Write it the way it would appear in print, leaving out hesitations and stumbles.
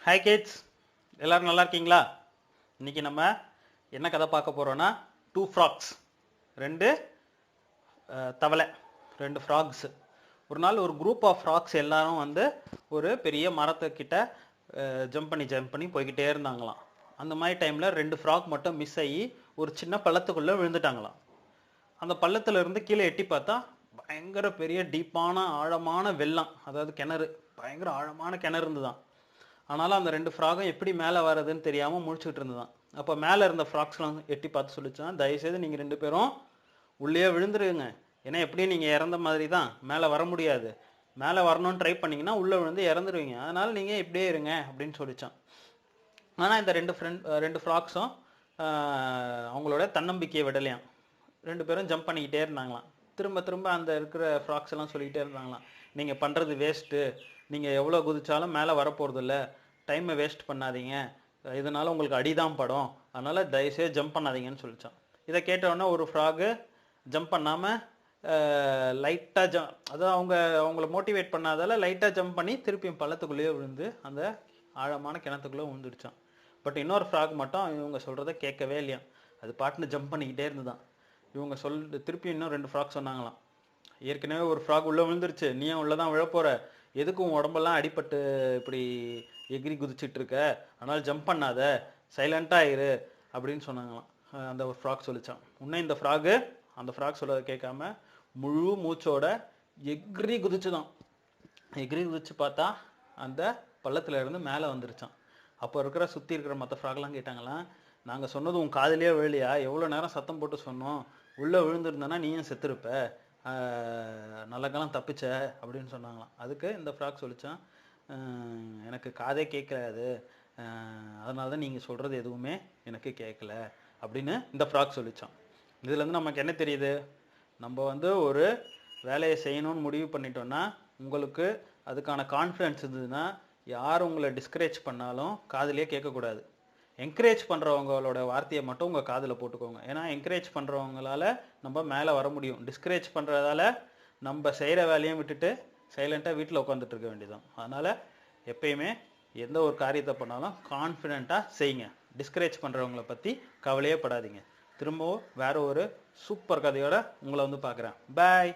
Hi kids, எல்லோரும் நல்லா இருக்கீங்களா? இன்றைக்கி நம்ம என்ன கதை பார்க்க போகிறோன்னா, 2 ஃப்ராக்ஸ், 2 தவளை, 2 ஃப்ராக்ஸு. ஒரு நாள் ஒரு குரூப் ஆஃப் ஃப்ராக்ஸ் எல்லாரும் ஒரு பெரிய மரத்துக்கிட்ட ஜம்ப் பண்ணி போய்கிட்டே இருந்தாங்களாம். அந்த மாதிரி டைமில் 2 ஃப்ராக் மட்டும் மிஸ் ஆகி ஒரு சின்ன பள்ளத்துக்குள்ளே விழுந்துட்டாங்களாம். அந்த பள்ளத்தில் இருந்து கீழே எட்டி பார்த்தா பயங்கர பெரிய டீப்பான ஆழமான வெள்ளம், அதாவது கிணறு, பயங்கர ஆழமான கிணறு இருந்துதான். ஆனாலும் அந்த 2 ஃப்ராகும் எப்படி மேலே வர்றதுன்னு தெரியாமல் முழிச்சுக்கிட்டு இருந்துதான். அப்போ மேலே இருந்த ஃப்ராக்ஸ்லாம் எட்டி பார்த்து சொல்லிச்சான், தயவுசெய்து நீங்கள் 2 பேரும் உள்ளே விழுந்துருங்க, ஏன்னா எப்படியும் நீங்கள் இறந்த மாதிரி தான், மேலே வர முடியாது, மேலே வரணும்னு ட்ரை பண்ணிங்கன்னா உள்ளே விழுந்து இறந்துருவீங்க, அதனால் நீங்கள் இப்படியே இருங்க அப்படின்னு சொல்லிச்சான். ஆனால் இந்த 2 ஃப்ராக்ஸும் அவங்களோட தன்னம்பிக்கையை விடலையாம். 2 பேரும் ஜம்ப் பண்ணிக்கிட்டே இருந்தாங்களாம். திரும்ப அந்த இருக்கிற ஃப்ராக்ஸ் எல்லாம் சொல்லிக்கிட்டே இருந்தாங்களாம், நீங்கள் பண்ணுறது வேஸ்ட்டு, நீங்கள் எவ்வளோ குதிச்சாலும் மேலே வரப்போகிறது இல்லை, டைமை வேஸ்ட் பண்ணாதீங்க, இதனால் உங்களுக்கு அடிதான் படும், அதனால் தயவுசெய்து ஜம்ப் பண்ணாதீங்கன்னு சொல்லிச்சான். இதை கேட்டவுடனே ஒரு ஃப்ராகு ஜம்ப் பண்ணாமல் லைட்டாக அதாவது அவங்கள மோட்டிவேட் பண்ணாதால லைட்டாக ஜம்ப் பண்ணி திருப்பியும் பள்ளத்துக்குள்ளேயே விழுந்து அந்த ஆழமான கிணத்துக்குள்ளே விழுந்துடுச்சான். பட் இன்னொரு ஃப்ராக் மட்டும் இவங்க சொல்கிறத கேட்கவே இல்லையா, அது பாட்டுன்னு ஜம்ப் பண்ணிக்கிட்டே இருந்துதான். இவங்க திருப்பி இன்னும் 2 ஃப்ராக் சொன்னாங்களாம், ஏற்கனவே ஒரு ஃப்ராக் உள்ளே விழுந்துருச்சு, நீயும் உள்ளே தான் விழப்போகிற, எதுக்கும் உடம்பெல்லாம் அடிபட்டு இப்படி எகிரி குதிச்சிட்டு இருக்க, அதனால் ஜம்ப் பண்ணாத, சைலண்ட்டாக இரு அப்படின்னு சொன்னாங்களாம். அந்த ஒரு ஃப்ராக் சொல்லிச்சான். இன்னும் இந்த ஃப்ராகு அந்த ஃப்ராக் சொல்கிறத கேட்காம முழு மூச்சோட எகிரி குதிச்சுதான். எகிரி குதிச்சு பார்த்தா அந்த பள்ளத்தில் இருந்து மேலே வந்துருச்சான். அப்போ சுற்றி இருக்கிற மற்ற ஃப்ராக்லாம் கேட்டாங்களாம், நாங்கள் சொன்னது உன் காதிலே விழலையா, எவ்வளோ நேரம் சத்தம் போட்டு சொன்னோம், உள்ளே விழுந்திருந்தனா நீயும் செத்துருப்ப, நல்லக்கெல்லாம் தப்பிச்ச அப்படின்னு சொன்னாங்களாம். அதுக்கு இந்த ஃப்ராக் சொல்லிச்சான், எனக்கு காதே கேட்கலாது, அதனால தான் நீங்கள் சொல்கிறது எதுவுமே எனக்கு கேட்கல அப்படின்னு இந்த ஃப்ராக் சொல்லிச்சான். இதுலேருந்து நமக்கு என்ன தெரியுது, நம்ம ஒரு வேலையை செய்யணும்னு முடிவு பண்ணிட்டோன்னா, உங்களுக்கு அதுக்கான கான்ஃபிடென்ஸ் இருந்ததுன்னா யார் உங்களை டிஸ்கரேஜ் பண்ணாலும் காதிலே கேட்கக்கூடாது. என்கரேஜ் பண்ணுறவங்களோட வார்த்தையை மட்டும் உங்கள் காதில் போட்டுக்கோங்க. ஏன்னா என்கரேஜ் பண்ணுறவங்களால நம்ம மேலே வர முடியும். டிஸ்கரேஜ் பண்ணுறதால நம்ம செய்கிற வேலையும் விட்டுட்டு சைலண்ட்டாக வீட்டில் உட்காந்துட்டு இருக்க வேண்டியதுதான். அதனால் எப்பயுமே எந்த ஒரு காரியத்தை பண்ணாலும் கான்ஃபிடெண்ட்டாக செய்யுங்க. டிஸ்கரேஜ் பண்ணுறவங்கள பற்றி கவலையே படாதீங்க. திரும்பவும் வேறு ஒரு சூப்பர் கதையோட உங்களை பார்க்குறேன். பாய்.